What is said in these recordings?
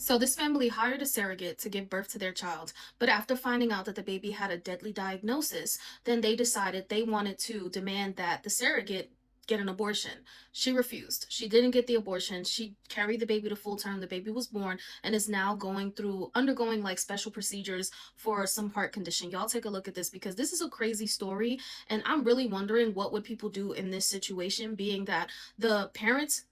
So this family hired a surrogate to give birth to their child, but after finding out that the baby had a deadly diagnosis, then they decided they wanted to demand that the surrogate get an abortion. She refused. She didn't get the abortion. She carried the baby to full term. The baby was born and is now undergoing like special procedures for some heart condition. Y'all take a look at this because this is a crazy story, and I'm really wondering what would people do in this situation, being that the parents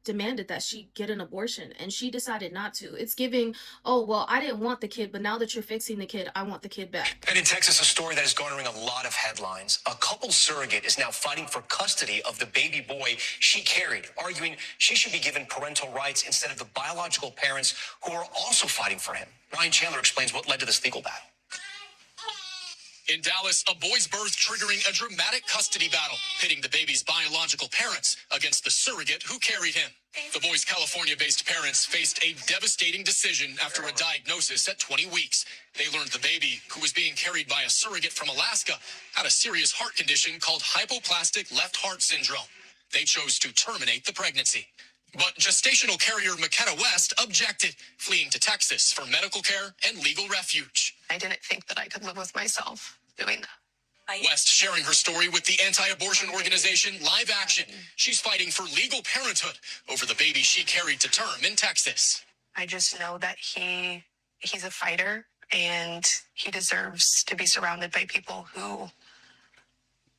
demanded that she get an abortion and she decided not to. It's giving, oh, well, I didn't want the kid, but now that you're fixing the kid, I want the kid back. And in Texas, a story that is garnering a lot of headlines. A couple surrogate is now fighting for custody of the baby boy she carried, arguing she should be given parental rights instead of the biological parents who are also fighting for him. Ryan Chandler explains what led to this legal battle. In Dallas, a boy's birth triggering a dramatic custody battle, pitting the baby's biological parents against the surrogate who carried him. The boy's California-based parents faced a devastating decision after a diagnosis at 20 weeks. They learned the baby, who was being carried by a surrogate from Alaska, had a serious heart condition called hypoplastic left heart syndrome. They chose to terminate the pregnancy. But gestational carrier McKenna West objected, fleeing to Texas for medical care and legal refuge. I didn't think that I could live with myself doing that. West sharing her story with the anti-abortion organization Live Action. She's fighting for legal parenthood over the baby she carried to term in Texas. I just know that he's a fighter and he deserves to be surrounded by people who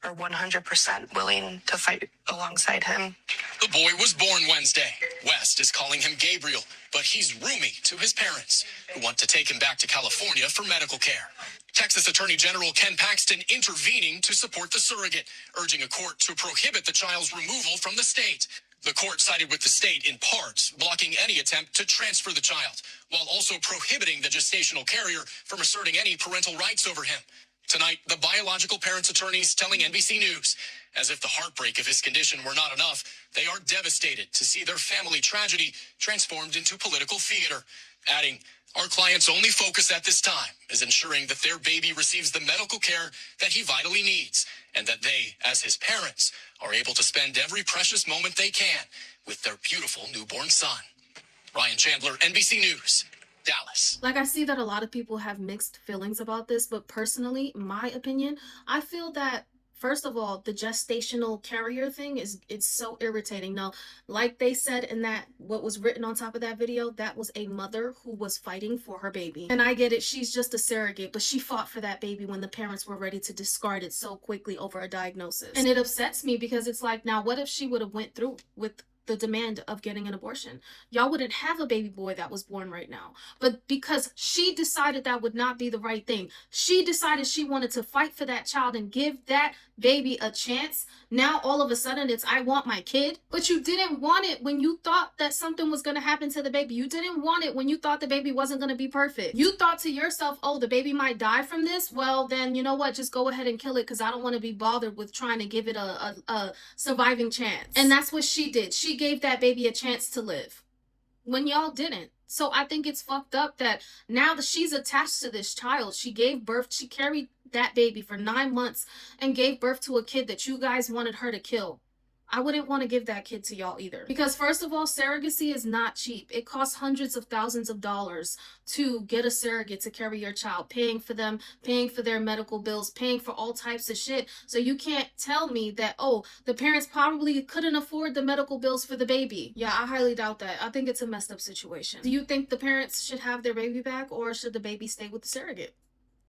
are 100% willing to fight alongside him. The boy was born Wednesday. West is calling him Gabriel, but he's roomie to his parents, who want to take him back to California for medical care. Texas Attorney General Ken Paxton intervening to support the surrogate, urging a court to prohibit the child's removal from the state. The court sided with the state in part, blocking any attempt to transfer the child, while also prohibiting the gestational carrier from asserting any parental rights over him. Tonight, the biological parent's attorneys telling NBC News, as if the heartbreak of his condition were not enough, they are devastated to see their family tragedy transformed into political theater, adding, "Our client's only focus at this time is ensuring that their baby receives the medical care that he vitally needs, and that they, as his parents, are able to spend every precious moment they can with their beautiful newborn son." Ryan Chandler, NBC News, Dallas. Like, I see that a lot of people have mixed feelings about this, but personally, my opinion, I feel that first of all, the gestational carrier thing it's so irritating. Now, like they said in that, what was written on top of that video, that was a mother who was fighting for her baby. And I get it, she's just a surrogate, but she fought for that baby when the parents were ready to discard it so quickly over a diagnosis. And it upsets me because it's like, now what if she would have went through with the demand of getting an abortion? Y'all wouldn't have a baby boy that was born right now. But because she decided that would not be the right thing, she decided she wanted to fight for that child and give that baby a chance. Now all of a sudden it's, I want my kid. But you didn't want it when you thought that something was going to happen to the baby. You didn't want it when you thought the baby wasn't going to be perfect. You thought to yourself, oh, the baby might die from this. Well, then you know what? Just go ahead and kill it, because I don't want to be bothered with trying to give it a surviving chance. And that's what she did. She gave that baby a chance to live when y'all didn't. So I think it's fucked up that now that she's attached to this child, she gave birth, she carried that baby for 9 months and gave birth to a kid that you guys wanted her to kill. I wouldn't want to give that kid to y'all either. Because first of all, surrogacy is not cheap. It costs hundreds of thousands of dollars to get a surrogate to carry your child, paying for them, paying for their medical bills, paying for all types of shit. So you can't tell me that, oh, the parents probably couldn't afford the medical bills for the baby. Yeah, I highly doubt that. I think it's a messed up situation. Do you think the parents should have their baby back, or should the baby stay with the surrogate?